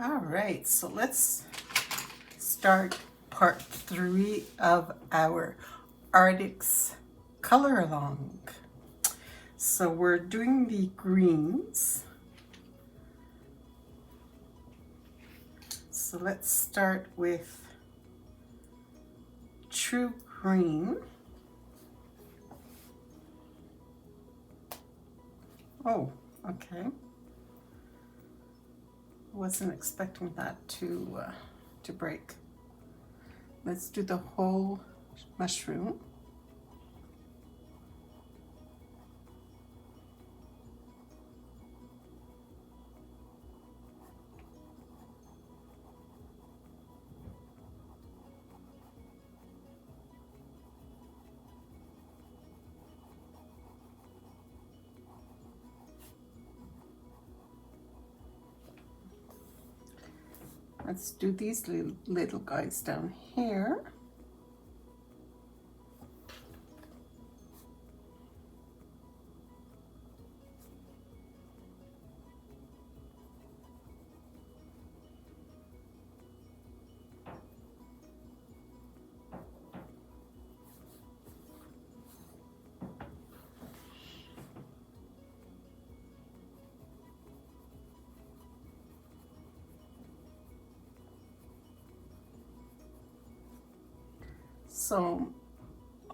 All right, so let's start part 3 of our Arrtx color along. So we're doing the greens. So let's start with True Green. Oh, okay. Wasn't expecting that to break. Let's do the whole mushroom. Let's do these little guys down here. So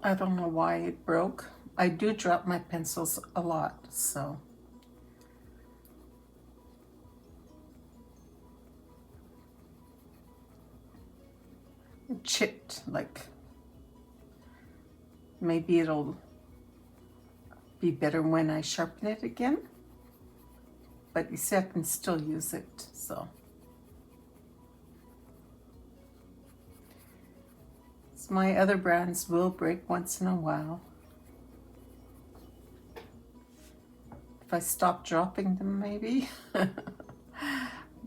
I don't know why it broke. I do drop my pencils a lot, so. It chipped, like maybe it'll be better when I sharpen it again. But you see, I can still use it, so. My other brands will break once in a while. If I stop dropping them, maybe.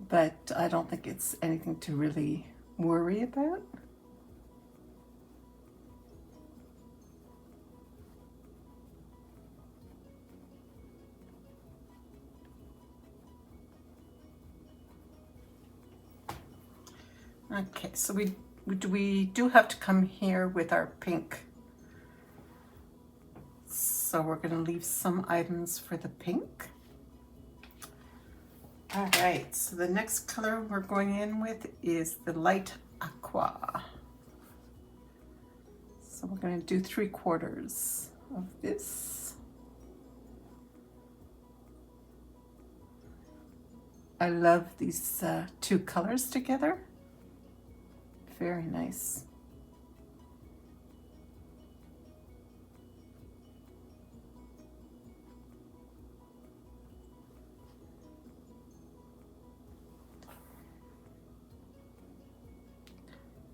But I don't think it's anything to really worry about. Okay, so we do have to come here with our pink. So we're going to leave some items for the pink. All right, so the next color we're going in with is the light aqua. So we're going to do 3/4 of this. I love these two colors together. Very nice.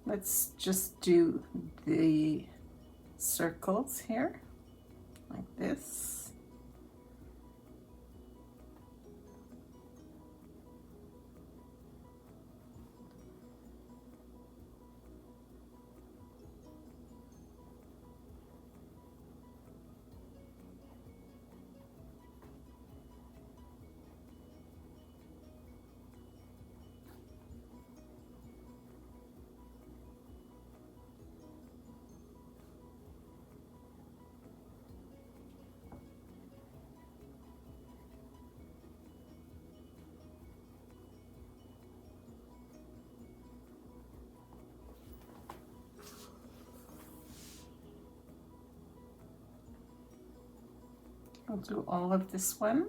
Let's just do the circles here, like this. I'll do all of this one.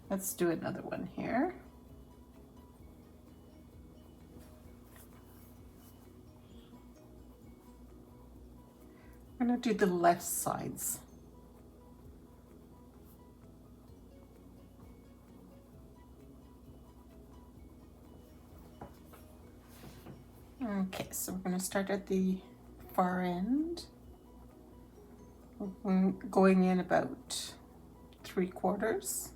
Let's do another one here. I'm going to do the left sides. Okay, so we're going to start at the far end. We're going in about 3/4.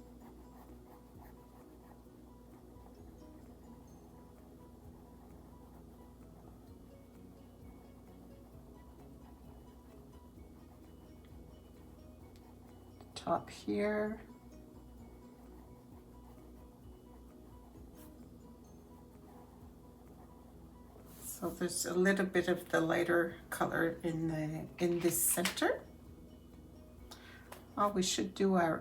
Top here. So there's a little bit of the lighter color in this center. Oh, we should do our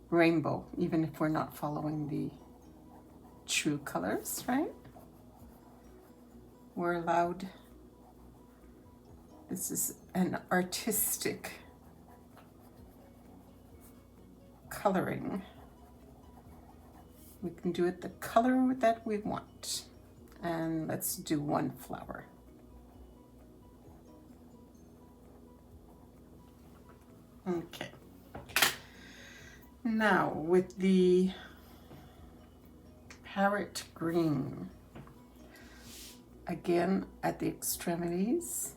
rainbow, even if we're not following the true colors, right? We're allowed, this is an artistic coloring. We can do it the color that we want. And let's do one flower. Okay. Now with the Parrot green, again at the extremities,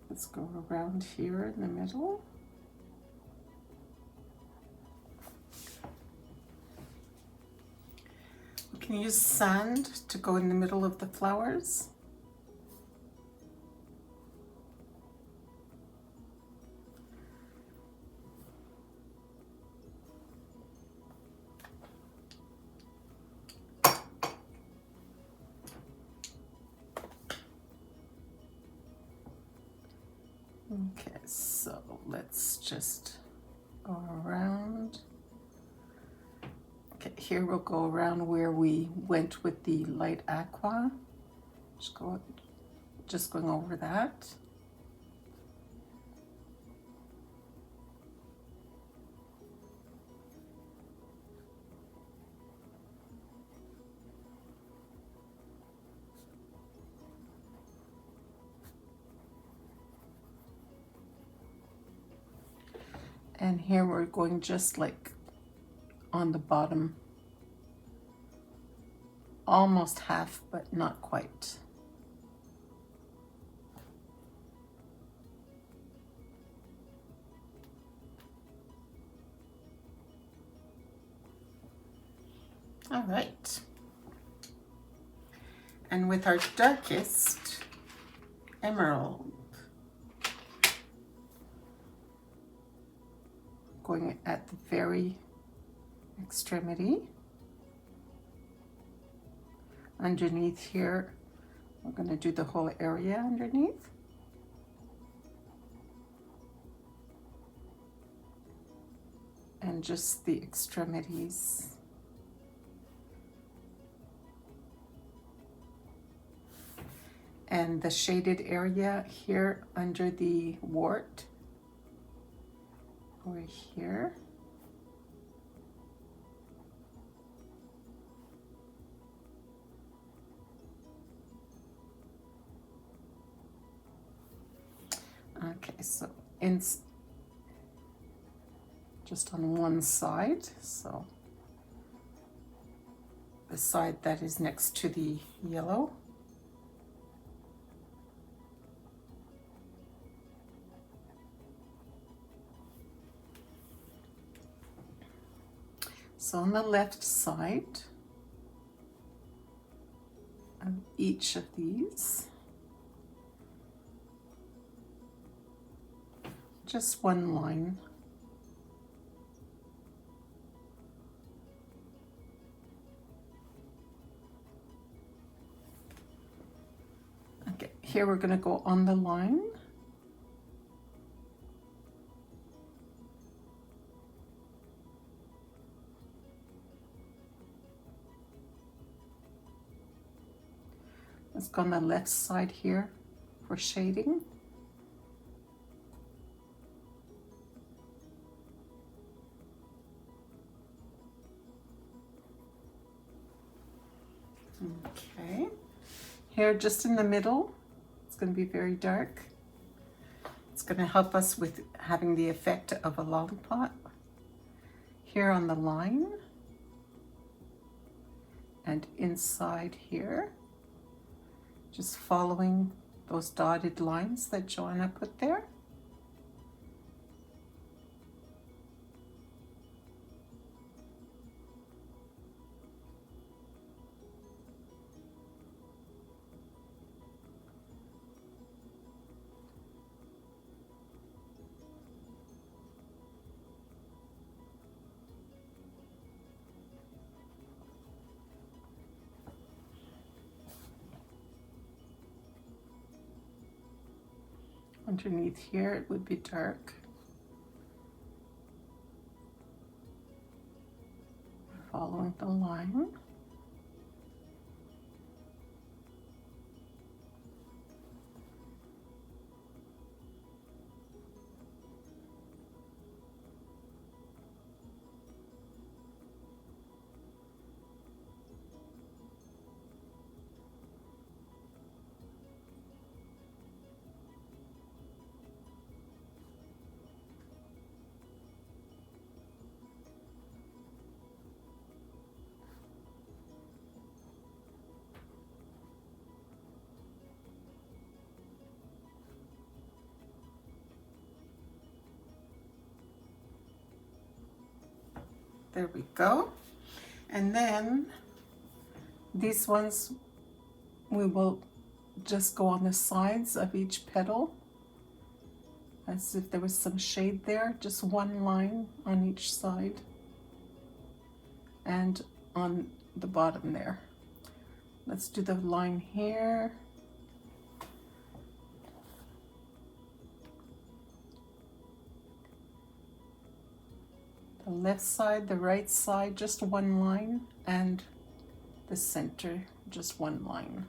let's go around here in the middle. We can use sand to go in the middle of the flowers. Okay, so let's just go around. Okay, here we'll go around where we went with the light aqua. Just going over that. And here we're going just like on the bottom, almost half, but not quite. All right. And with our darkest emerald, going at the very extremity. Underneath here, we're going to do the whole area underneath. And just the extremities. And the shaded area here under the wart. Over here. Okay, so just on one side, so the side that is next to the yellow. So on the left side of each of these, just one line. Okay, here we're going to go on the line. Let's go on the left side here for shading. Okay, here just in the middle, it's going to be very dark. It's going to help us with having the effect of a lollipop. Here on the line and inside here, just following those dotted lines that Johanna put there. underneath here it would be dark. Following the line. There we go. And then these ones, we will just go on the sides of each petal as if there was some shade there, just one line on each side and on the bottom there. Let's do the line here. The left side, the right side, just one line, and the center, just one line.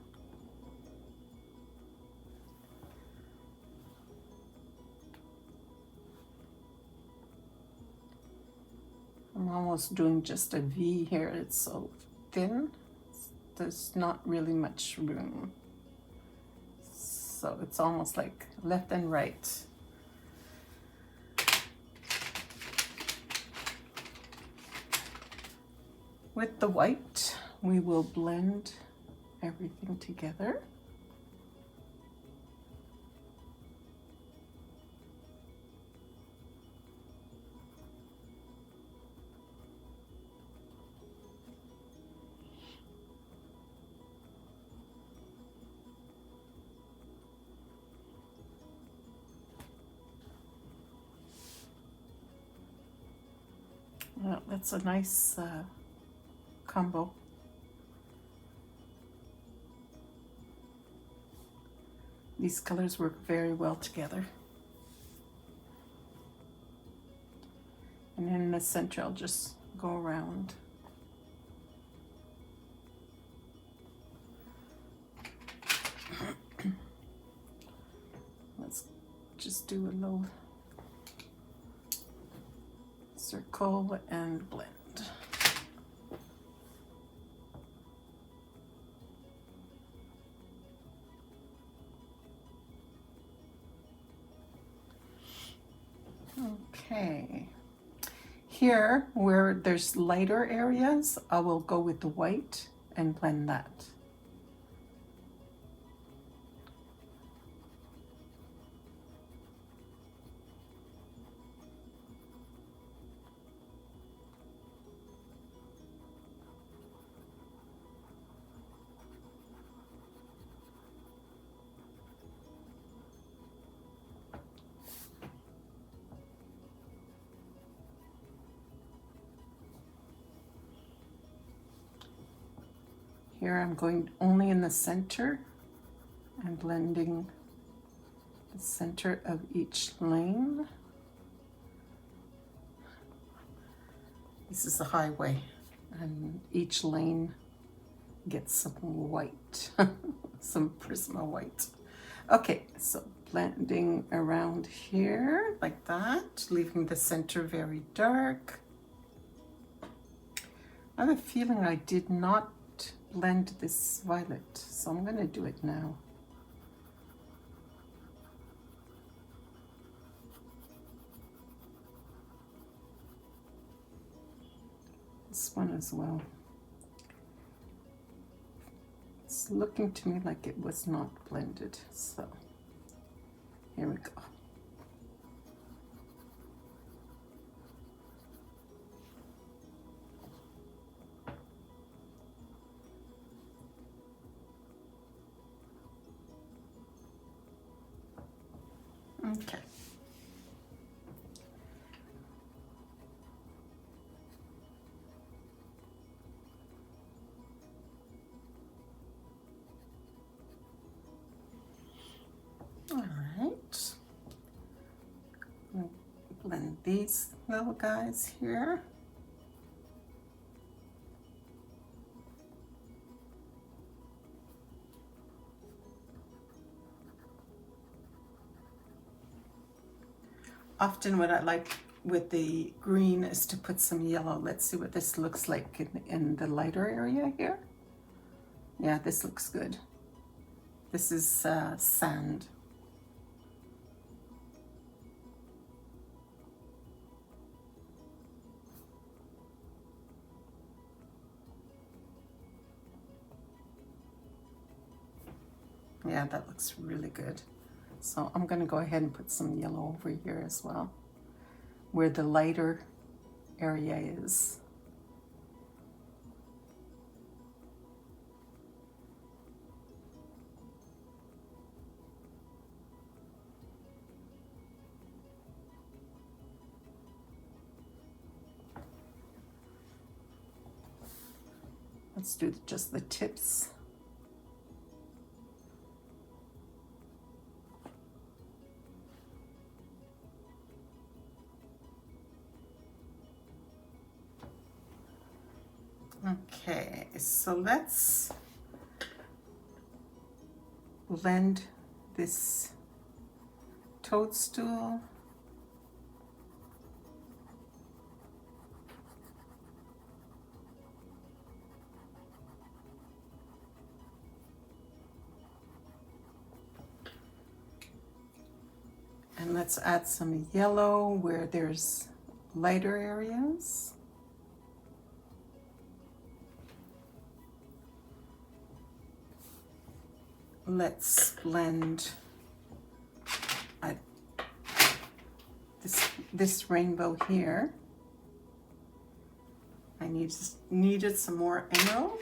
I'm almost doing just a V here. It's so thin. There's not really much room. So it's almost like left and right. With the white, we will blend everything together. Well, that's a nice combo. These colors work very well together. And then in the center, I'll just go around. Let's just do a little circle and blend. Okay, here where there's lighter areas, I will go with the white and blend that. Here I'm going only in the center and blending the center of each lane. This is the highway, and each lane gets some white, some Prisma white. Okay, so blending around here like that, leaving the center very dark. I have a feeling I did not blend this violet, so I'm going to do it now. This one as well. It's looking to me like it was not blended, so here we go. Okay. All right. these little guys here. Often what I like with the green is to put some yellow. Let's see what this looks like in the lighter area here. Yeah, this looks good. This is sand. Yeah, that looks really good. So I'm going to go ahead and put some yellow over here as well, where the lighter area is. Let's do just the tips. Okay, so let's blend this toadstool. And let's add some yellow where there's lighter areas. Let's blend this rainbow here. I needed some more emerald.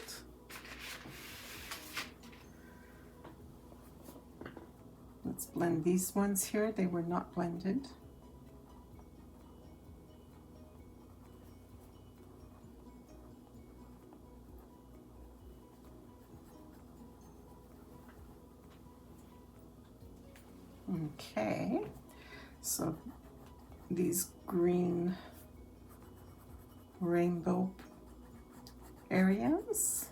Let's blend these ones here. They were not blended. Okay, so these green rainbow areas.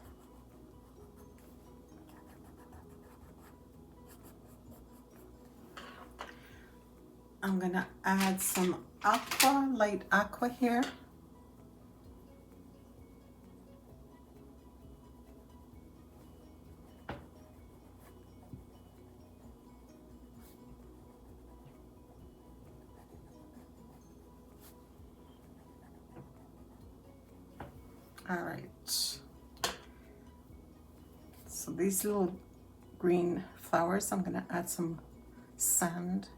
I'm gonna add some aqua, light aqua here. All right, so these little green flowers, I'm gonna add some sand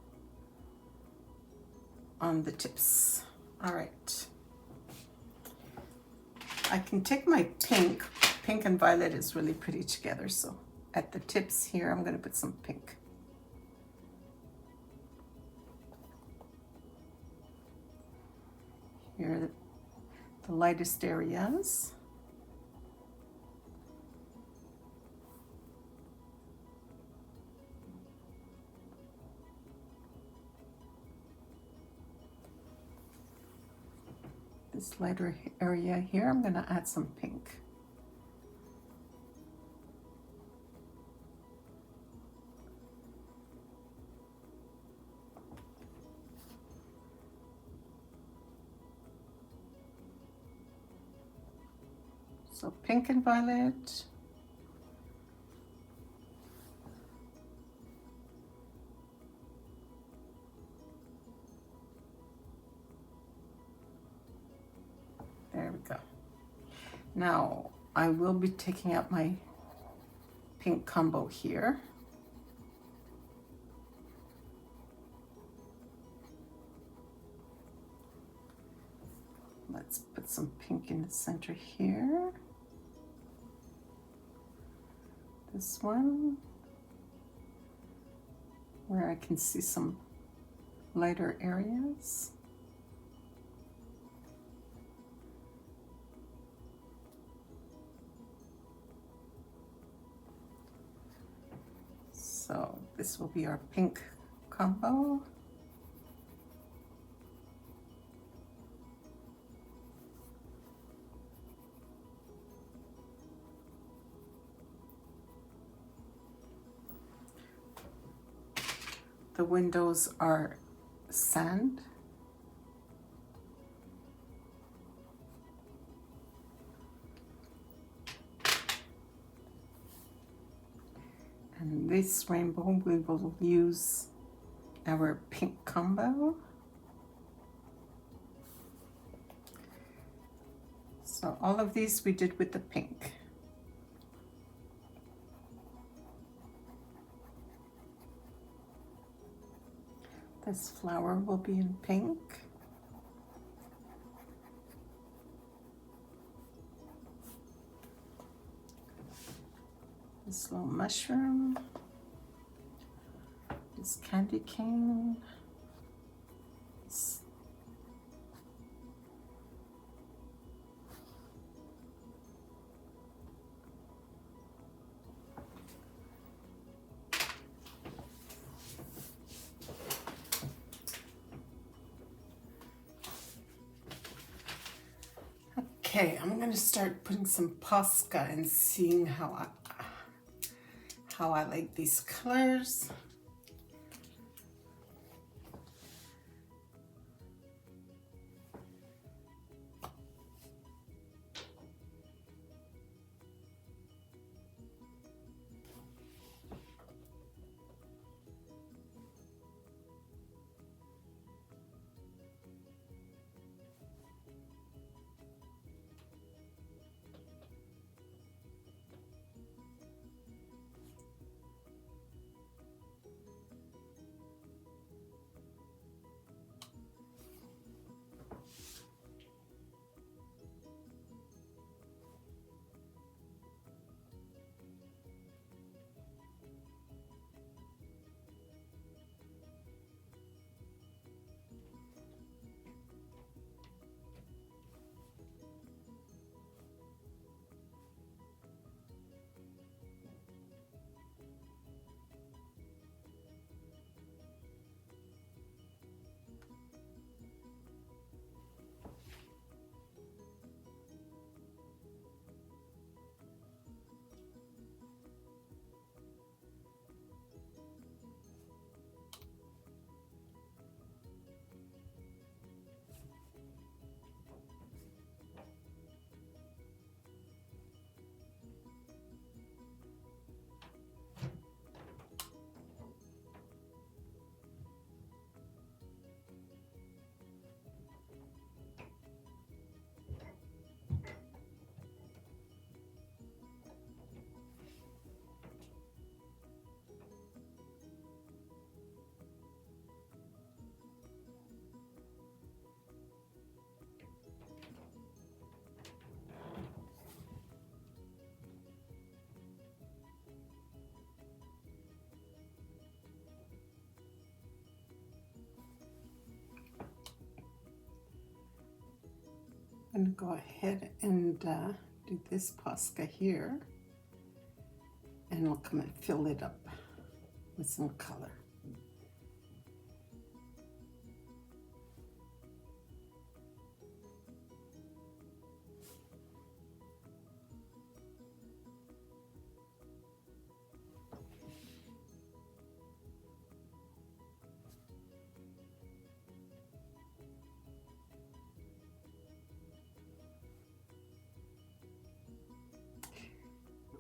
on the tips. All right, I can take my pink and violet is really pretty together, so at the tips here I'm gonna put some pink. Here are the lightest areas. This lighter area here, I'm going to add some pink. So pink and violet. There we go. Now I will be taking out my pink combo here. Let's put some pink in the center here. This one, where I can see some lighter areas. So this will be our pink combo. The windows are sand. And this rainbow we will use our pink combo. So all of these we did with the pink. This flower will be in pink. This little mushroom. This candy cane. Okay, I'm going to start putting some Posca and seeing how I like these colors. I'm going to go ahead and do this Posca here, and we'll come and fill it up with some color.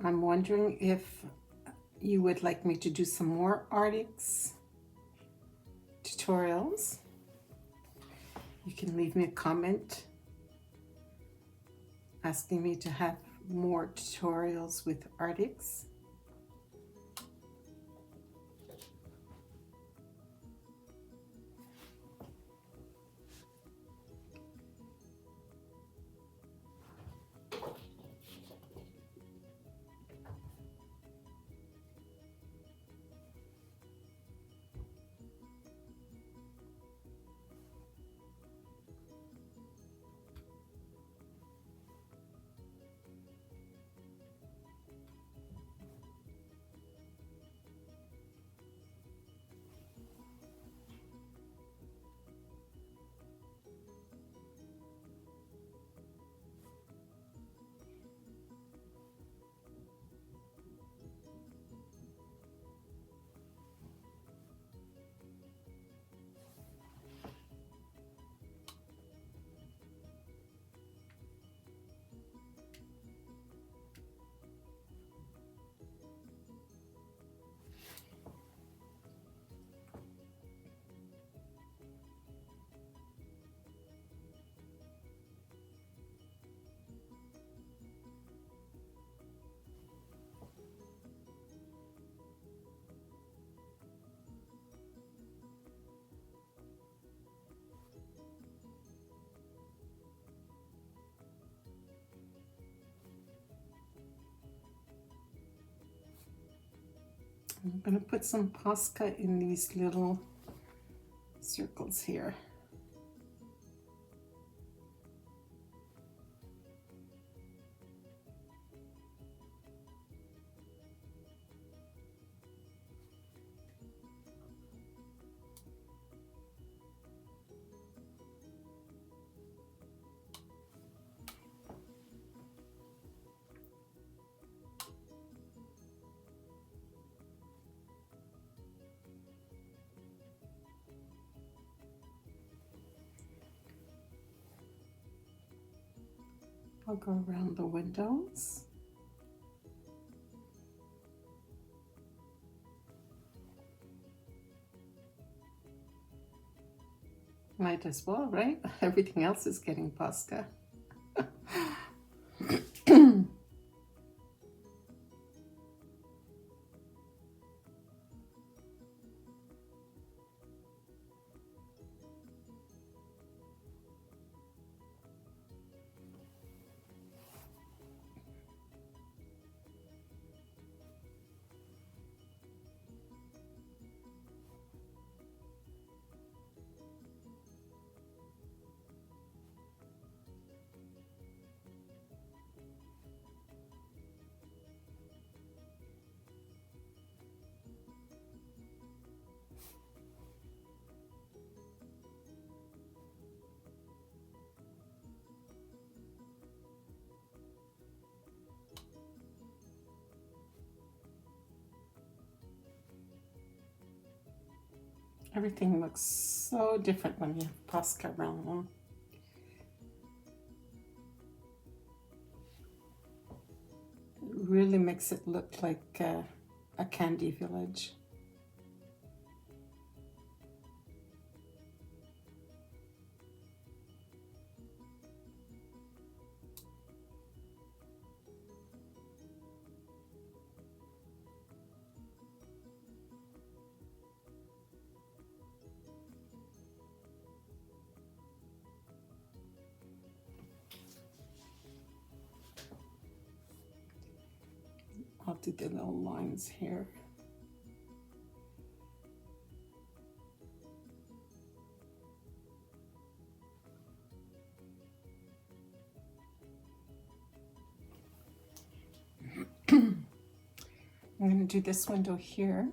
I'm wondering if you would like me to do some more Arrtx tutorials. You can leave me a comment asking me to have more tutorials with Arrtx. I'm going to put some Posca in these little circles here. I'll go around the windows. Might as well, right? Everything else is getting Posca. Everything looks so different when you have Posca around them. It really makes it look like a candy village. I'll do the little lines here. I'm going to do this window here.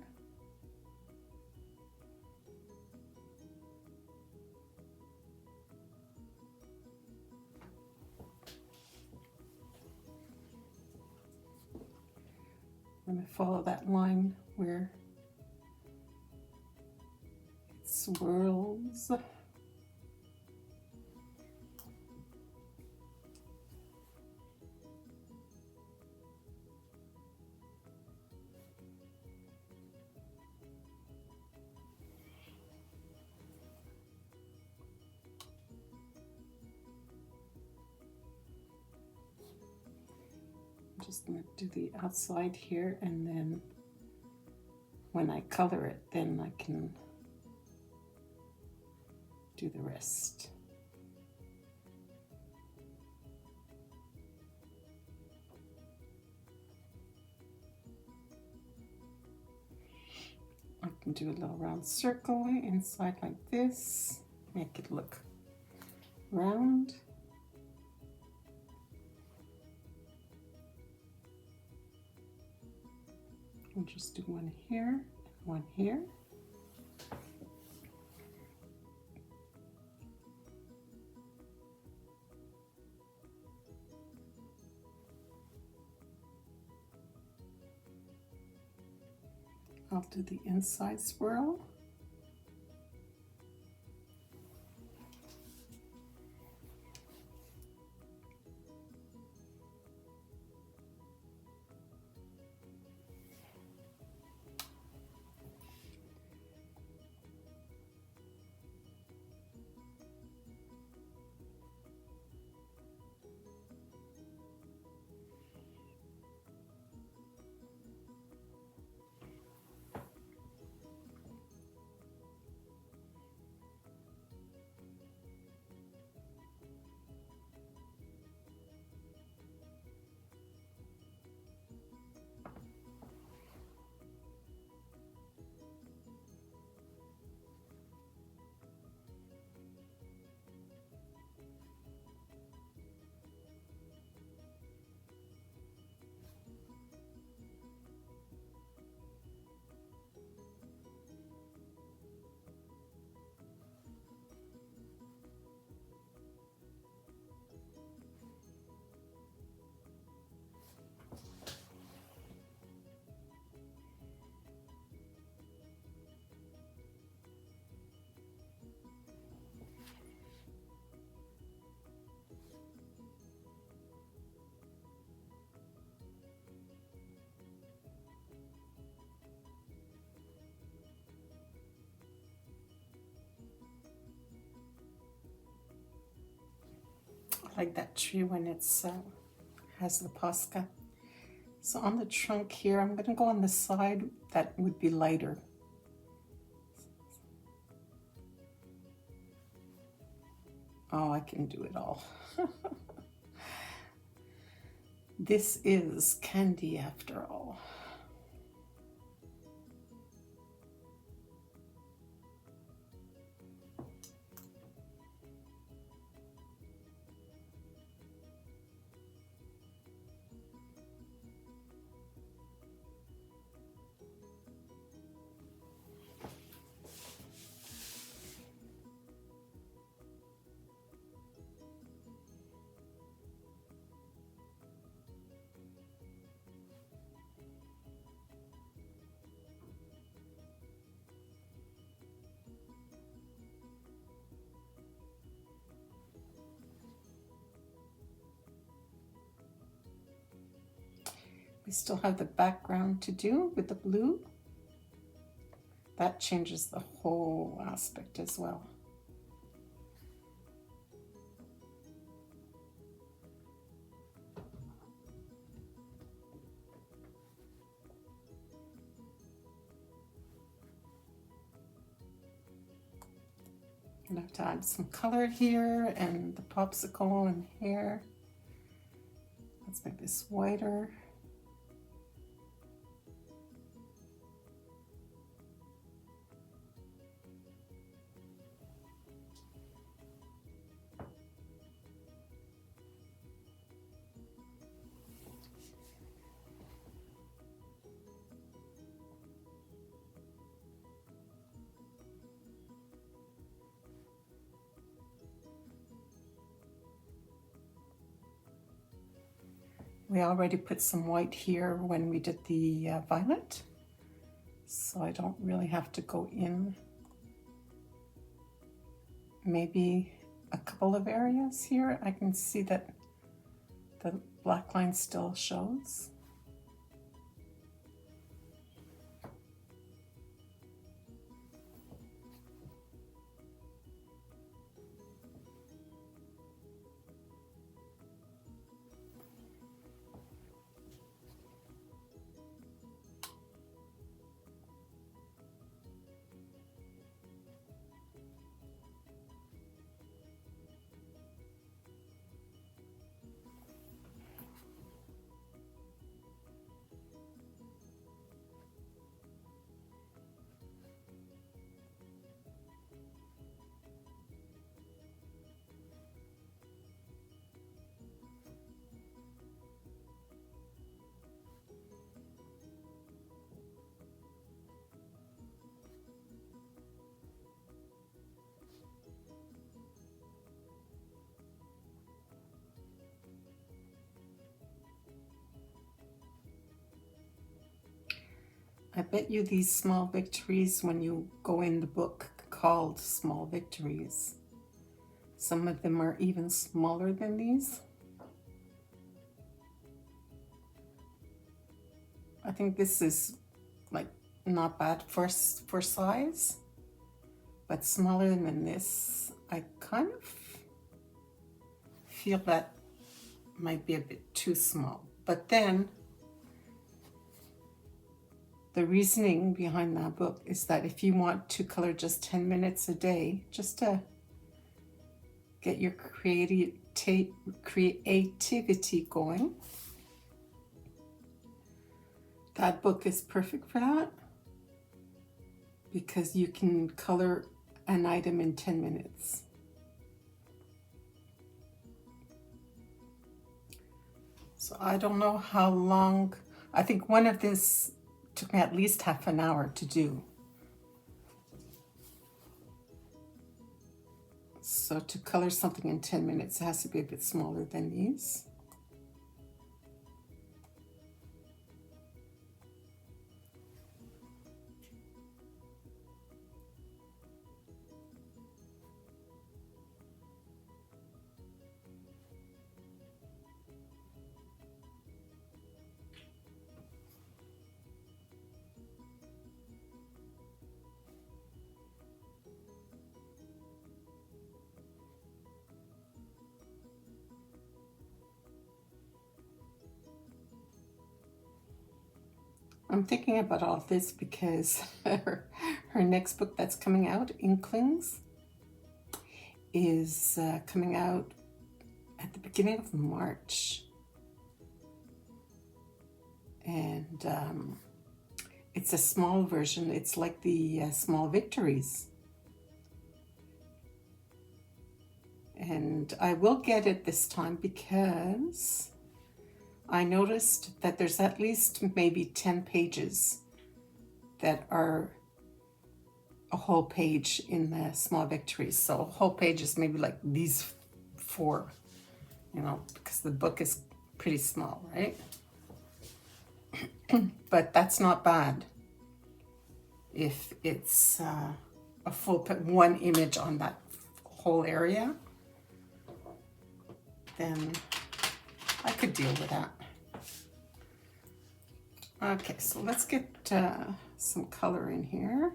I'm going to follow that line where it swirls. I'm just going to do the outside here, and then when I color it, then I can do the rest. I can do a little round circle inside like this, make it look round. I'll just do one here and one here. I'll do the inside swirl. like that tree when it's has the posca. So on the trunk here, I'm going to go on the side that would be lighter. Oh, I can do it all. This is candy after all. We still have the background to do with the blue. That changes the whole aspect as well. I'm going to add some color here and the popsicle and hair. Let's make this whiter. We already put some white here when we did the violet, so I don't really have to go in. Maybe a couple of areas here. I can see that the black line still shows. I bet you these small victories, when you go in the book called Small Victories, some of them are even smaller than these. I think this is like not bad for size, but smaller than this. I kind of feel that might be a bit too small. But then the reasoning behind that book is that if you want to color just 10 minutes a day, just to get your creativity going, that book is perfect for that, because you can color an item in 10 minutes. So I don't know how long. I think one of this took me at least half an hour to do. So to color something in 10 minutes, it has to be a bit smaller than these. I'm thinking about all this because her next book that's coming out, Inklings, is coming out at the beginning of March. And it's a small version. It's like the small victories. And I will get it this time because I noticed that there's at least maybe 10 pages that are a whole page in the small victories. So a whole page is maybe like these 4, you know, because the book is pretty small, right? But that's not bad if it's a full one image on that whole area, then I could deal with that. Okay, so let's get some color in here.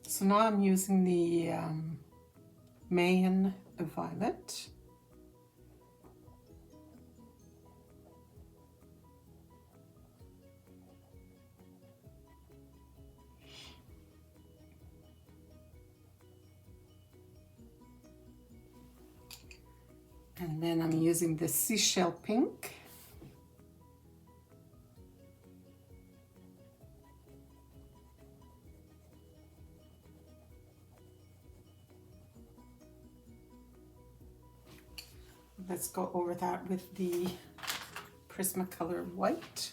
So now I'm using the Mayan Violet. And then I'm using the Seashell Pink. Let's go over that with the Prismacolor white.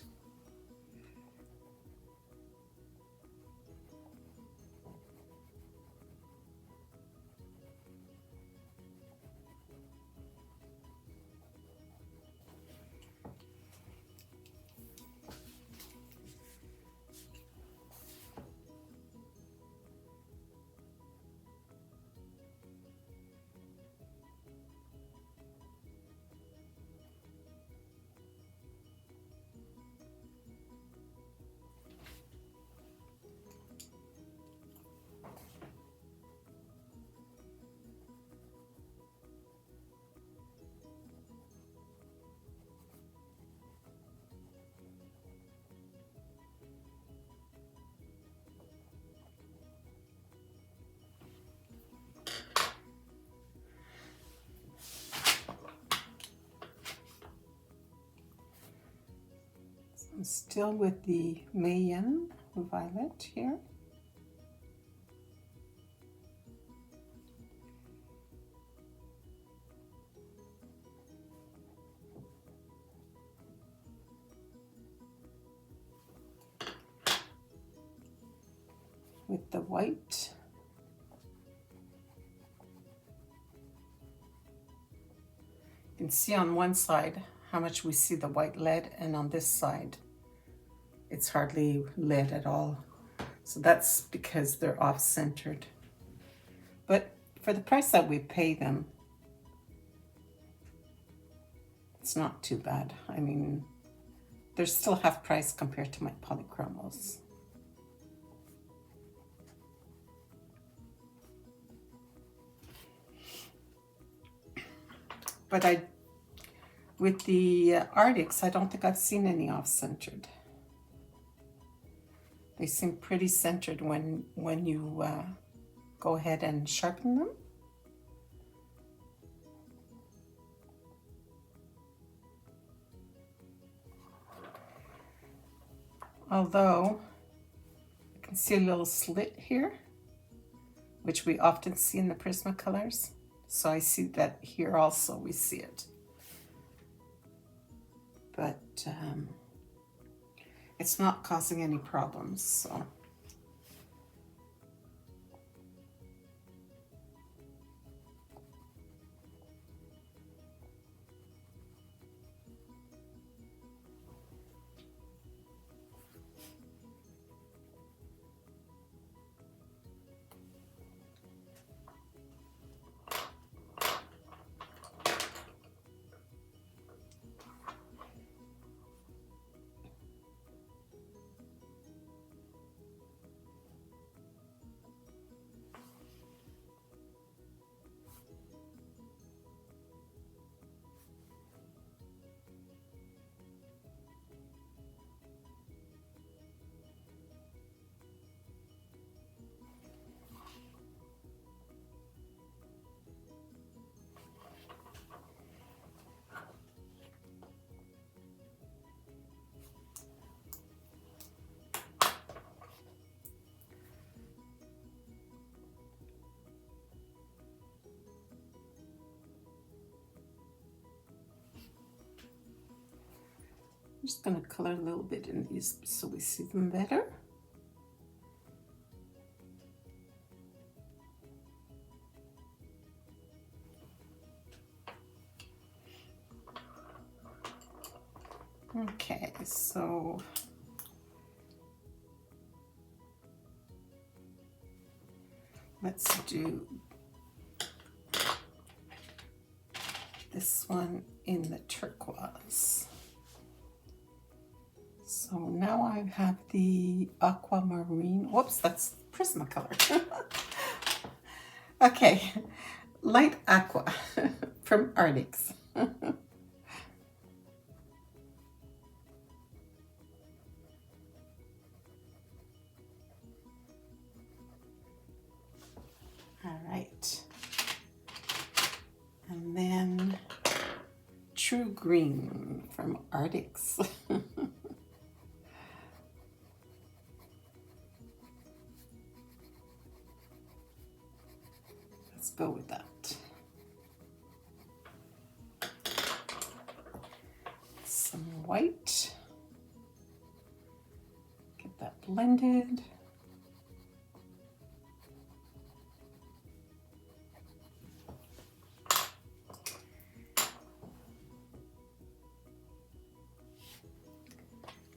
I'm still with the Mayan Violet here. With the white. You can see on one side how much we see the white lead, and on this side it's hardly lead at all. So that's because they're off-centered. But for the price that we pay them, it's not too bad. I mean, they're still half price compared to my polychromos. But with the Arrtx, I don't think I've seen any off-centered. They seem pretty centered when you go ahead and sharpen them. Although, you can see a little slit here, which we often see in the Prismacolors. So I see that here also we see it. But it's not causing any problems, so. I'm just going to color a little bit in these so we see them better. Okay, so let's do this one in the turquoise. So now I have the Aquamarine. Whoops, that's Prismacolor. Okay, light aqua from Arrtx. All right, and then True Green from Arrtx. Let's go with that. Some white. Get that blended.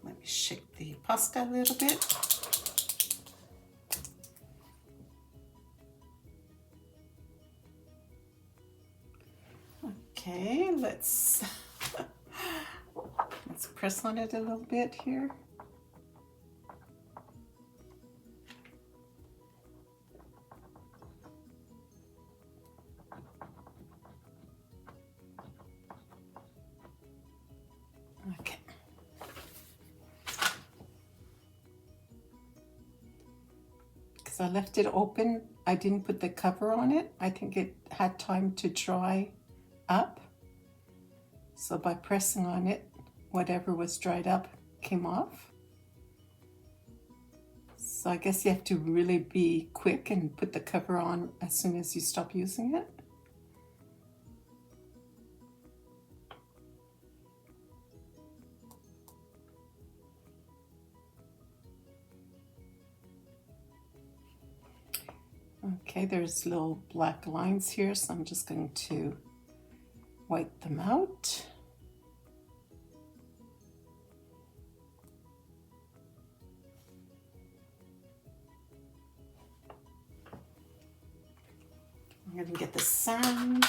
Let me shake the pastel a little bit. Okay, let's press on it a little bit here. Okay. Because I left it open, I didn't put the cover on it. I think it had time to dry up. So by pressing on it, whatever was dried up came off. So I guess you have to really be quick and put the cover on as soon as you stop using it. Okay, there's little black lines here, so I'm just going to wipe them out. I'm going to get the sand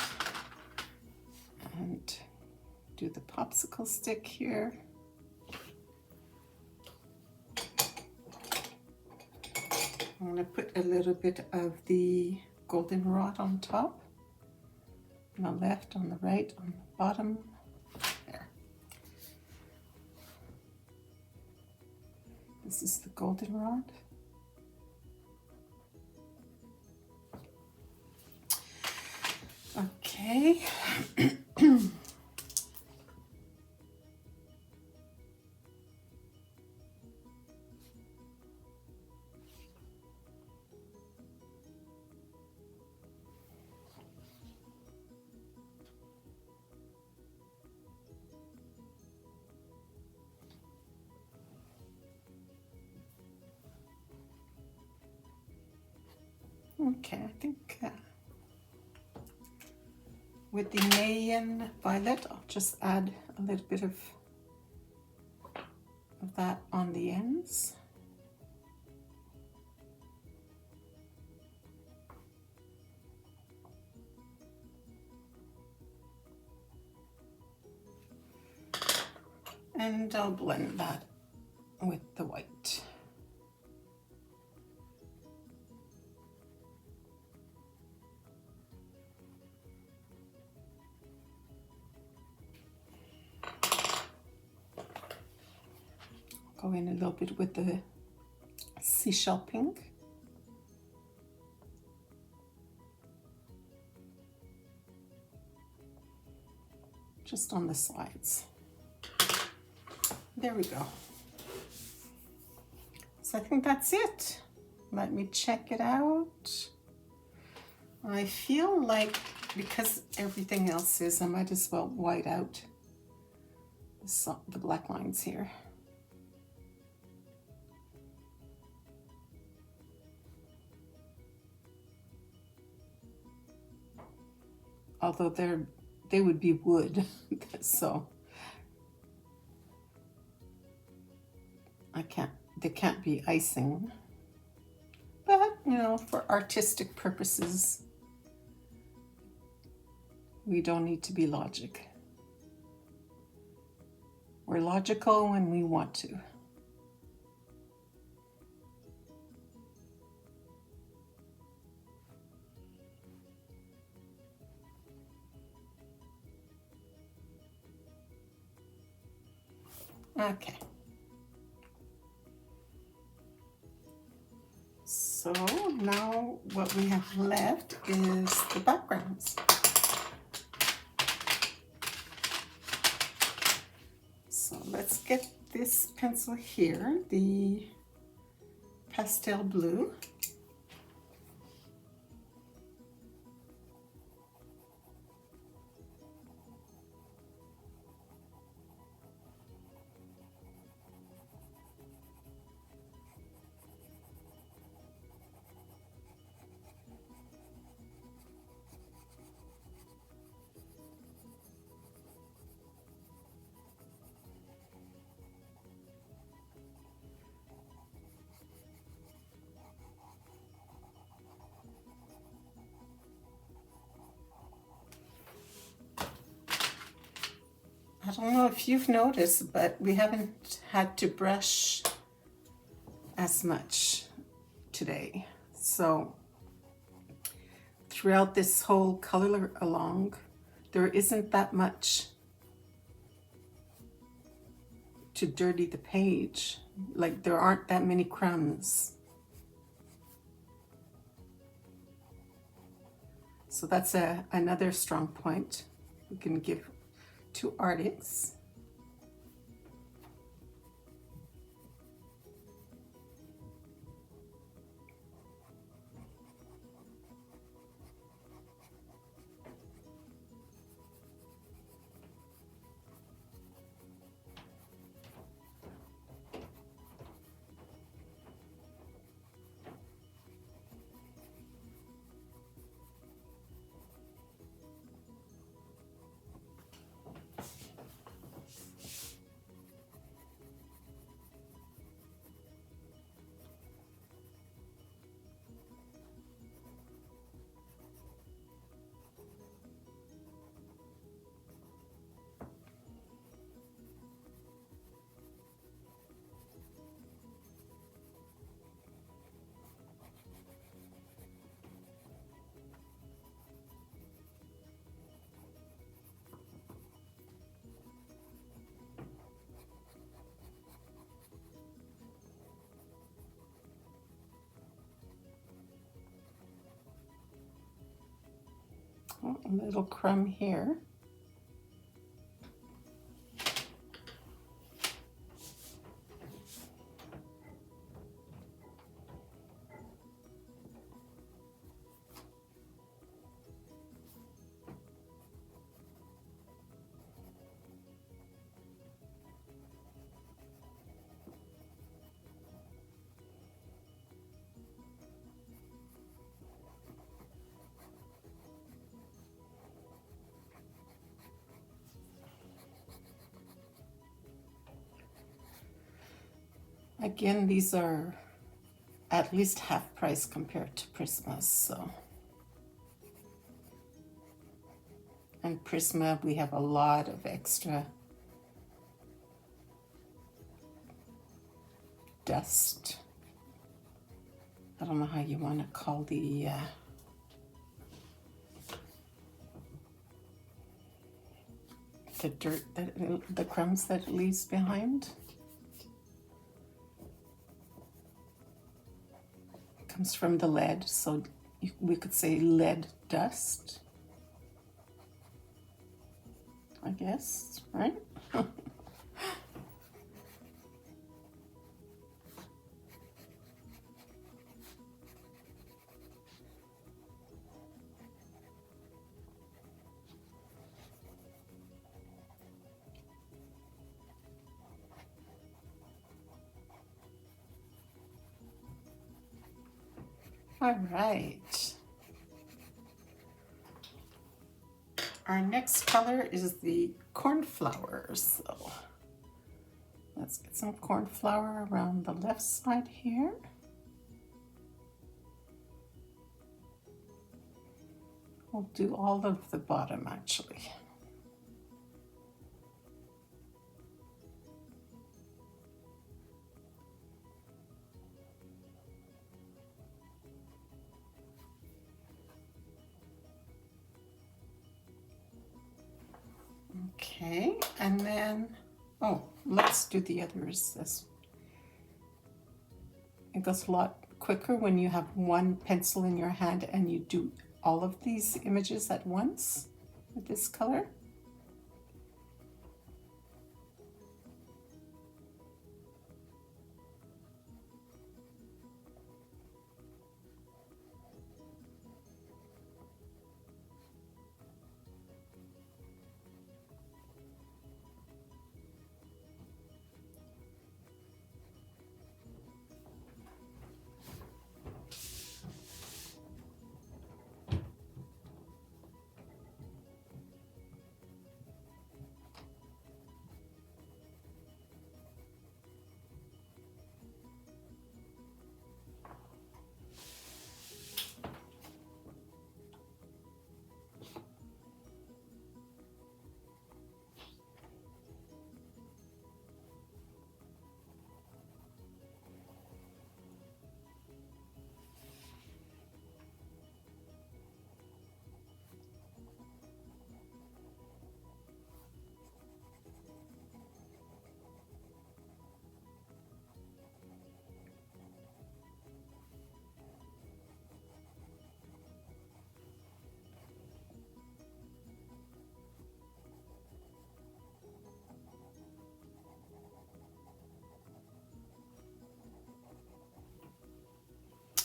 and do the popsicle stick here. I'm going to put a little bit of the Goldenrod on top, on the left, on the right, on the bottom. There. This is the Goldenrod. Okay. Okay, I think with the Mayan Violet, I'll just add a little bit of that on the ends. And I'll blend that with the white. Go in a little bit with the seashell pink. Just on the sides. There we go. So I think that's it. Let me check it out. I feel like because everything else is, I might as well white out the black lines here. Although they would be wood, so they can't be icing. But, you know, for artistic purposes, we don't need to be logic. We're logical when we want to. Okay. So now what we have left is the backgrounds. So let's get this pencil here, the pastel blue. I don't know if you've noticed, but we haven't had to brush as much today. So throughout this whole color along, there isn't that much to dirty the page. Like there aren't that many crumbs. So that's another strong point we can give to Arrtx. Oh, a little crumb here. Again, these are at least half price compared to Prisma's, so. And Prisma, we have a lot of extra dust. I don't know how you want to call the dirt, the crumbs that it leaves behind. Comes from the lead, so we could say lead dust, I guess, right? All right. Our next color is the cornflower. So let's get some cornflower around the left side here. We'll do all of the bottom actually. Okay, and then, oh, let's do the others. It goes a lot quicker when you have one pencil in your hand and you do all of these images at once with this color.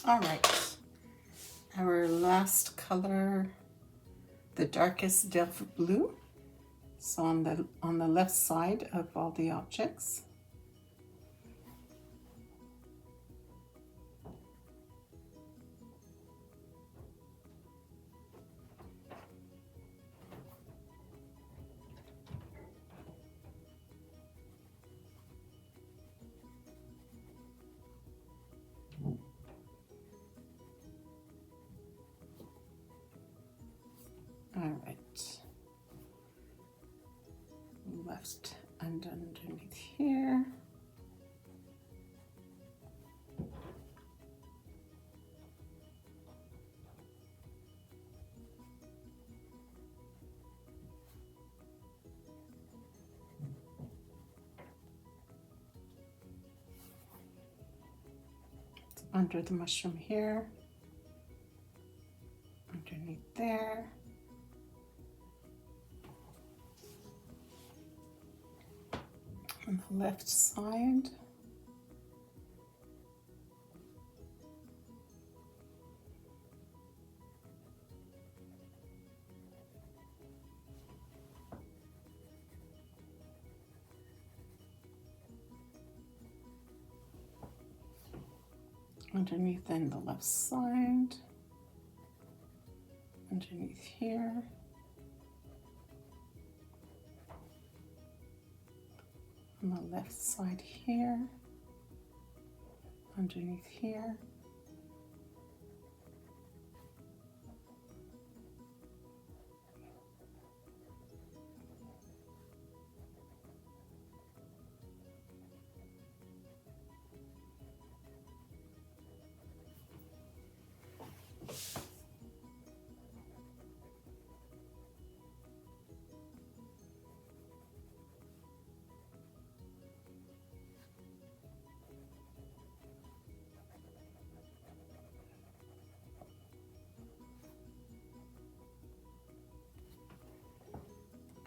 All right, our last color, the darkest Delft blue. So on the left side of all the objects. All right, left and underneath here. Under the mushroom here, underneath there. On the left side. Underneath then the left side. Underneath here. On the left side here, underneath here,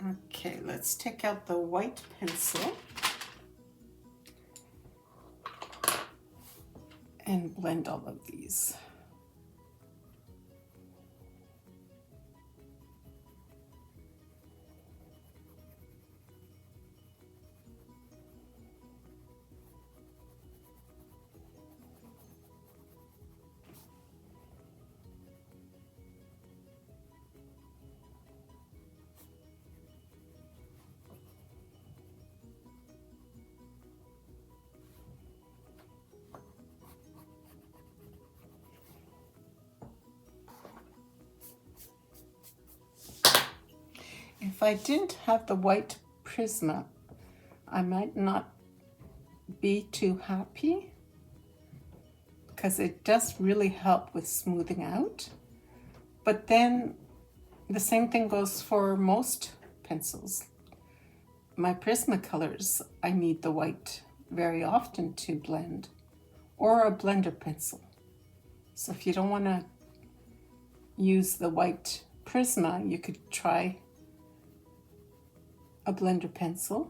Okay, let's take out the white pencil and blend all of these. if I didn't have the white Prisma, I might not be too happy, because it does really help with smoothing out. But then the same thing goes for most pencils. My Prismacolors, I need the white very often to blend, or a blender pencil. So if you don't want to use the white Prisma, you could try a blender pencil.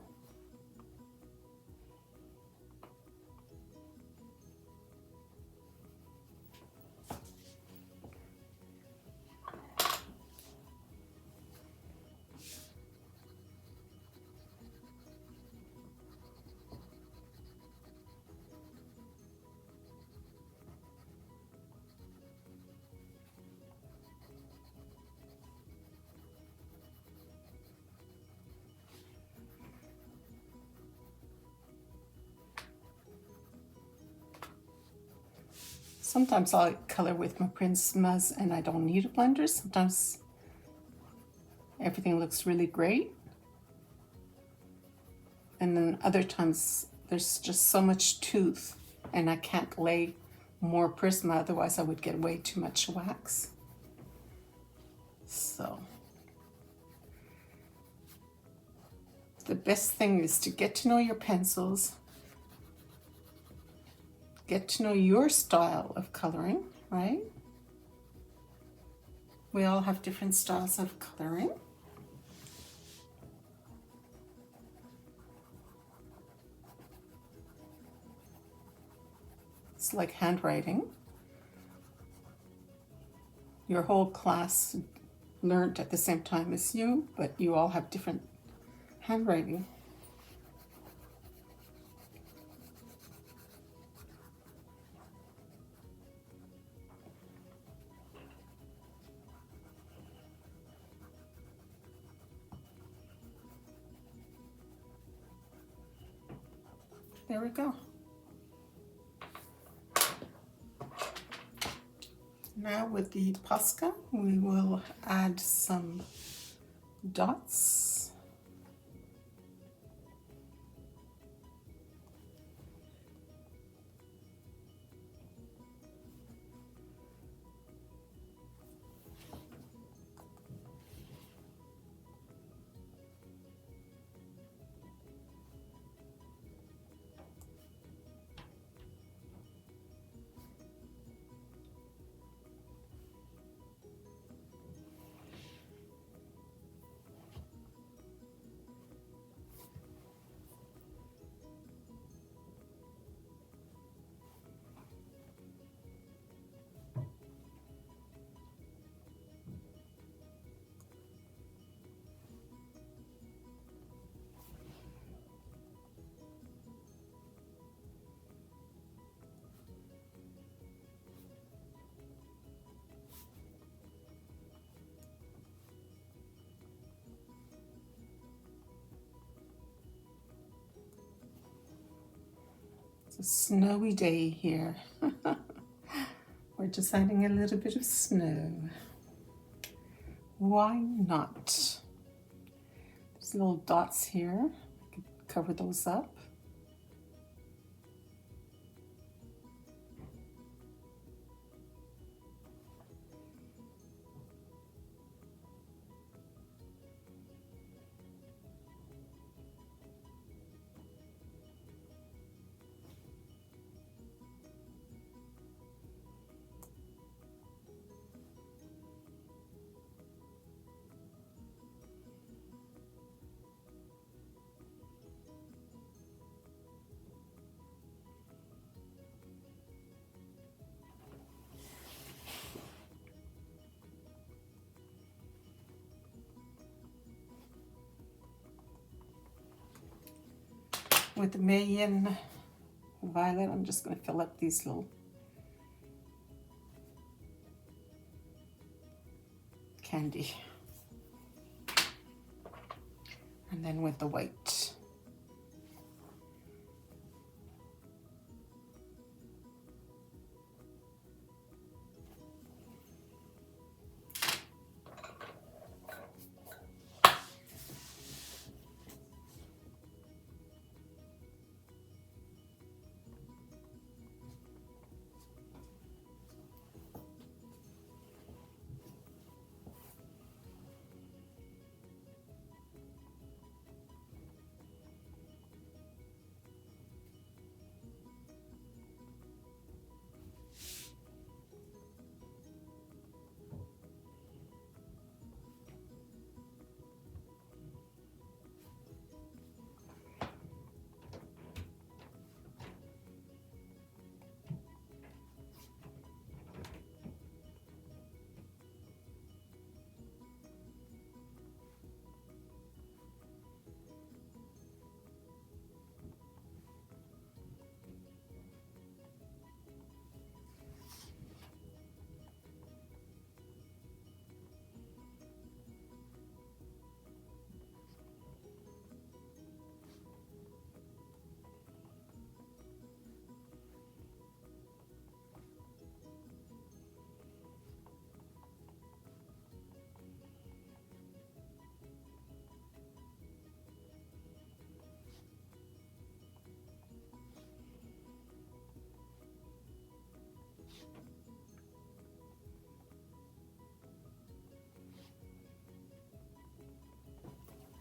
Sometimes I'll color with my Prismas and I don't need a blender. Sometimes everything looks really great. And then other times there's just so much tooth and I can't lay more Prisma, otherwise I would get way too much wax. So the best thing is to get to know your pencils, get to know your style of coloring, right? We all have different styles of coloring. It's like handwriting. Your whole class learned at the same time as you, but you all have different handwriting. There we go. Now with the Posca, we will add some dots. It's a snowy day here. We're just adding a little bit of snow. Why not? There's little dots here. I could cover those up. With the Mayan Violet, I'm just going to fill up these little candy. And then with the white.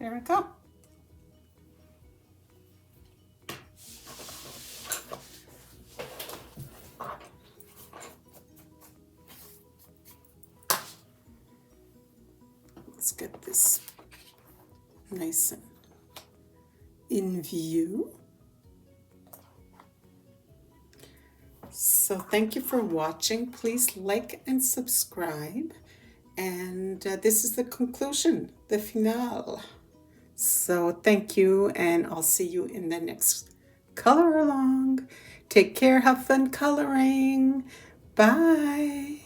There we go. Let's get this nice and in view. So thank you for watching. Please like and subscribe. And this is the conclusion, the finale. So thank you, and I'll see you in the next color along. Take care, have fun coloring. Bye.